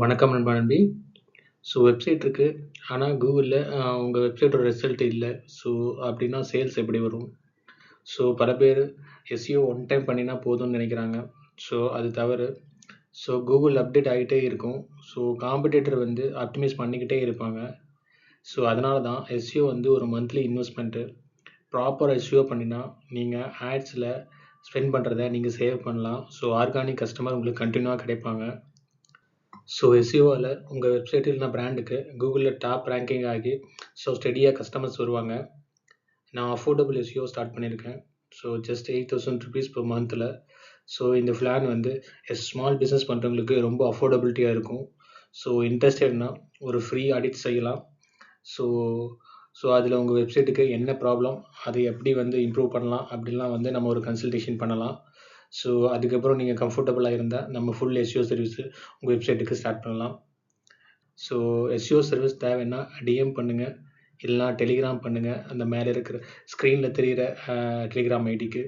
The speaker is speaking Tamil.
வணக்கம் நண்பா நண்பி. வெப்சைட் இருக்கு. ஆனா கூகுள்ல உங்க வெப்சைட்டோட ரிசல்ட் இல்ல. ஸோ அப்டின்னா சேல்ஸ் எப்படி வரும்? பல பேரு எஸ்இஓ ஒன் டைம் பண்ணினா போதும்னு நெனைக்கிறாங்க. அது தவறு. கூகுள் அப்டேட் ஆயிட்டே இருக்கும். காம்படிட்டர் வந்து ஆப்டிமைஸ் பண்ணிக்கிட்டே இருப்பாங்க. அதனால தான் எஸ்இஓ வந்து ஒரு மந்த்லி இன்வெஸ்ட்மென்ட்டு. ப்ராப்பர் எஸ்இஓ பண்ணினா, நீங்க ஆட்ஸ்ல ஸ்பெண்ட் பண்றத நீங்க சேவ் பண்ணலாம். ஆர்கானிக் கஸ்டமர் உங்களுக்கு கன்டினியூவா கிடைப்பாங்க. எஸ்இஓல உங்க வெப்சைட் இல்லனா பிராண்டுக்கு கூகுள்ல டாப் ரேங்கிங் ஆகி, ஸ்டெடியா கஸ்டமர்ஸ் வருவாங்க. நான் அஃபோர்டபுள் எஸ்இஓ ஸ்டார்ட் பண்ணியிருக்கேன். ஜஸ்ட் ₹8,000 பெர் மந்த்ல. இந்த பிளான் வந்து ஸ்மால் பிசினஸ் பண்றவங்களுக்கு ரொம்ப அஃபோர்டபிலிட்டியா இருக்கும். இன்ட்ரஸ்டட்னா ஒரு ஃப்ரீ ஆடிட் செய்யலாம். ஸோ அதில உங்க வெப்சைட்டுக்கு என்ன ப்ராப்ளம், அதை எப்படி வந்து இம்ப்ரூவ் பண்ணலாம் அப்படிலாம் வந்து நம்ம ஒரு கன்சல்டேஷன் பண்ணலாம். அதுக்கப்புறம் நீங்க கம்ஃபர்டபுளா இருந்தா, நம்ம ஃபுல் எஸ்இஓ சர்வீஸ் உங்க வெப்சைட்டுக்கு ஸ்டார்ட் பண்ணலாம். ஸோ எஸ்இஓ சர்வீஸ் தேவைன்னா டிஎம் பண்ணுங்க. இல்லனா டெலிகிராம் பண்ணுங்க. அந்த மேல இருக்கிற ஸ்க்ரீன்ல தெரியிற டெலிகிராம் ஐடிக்கு.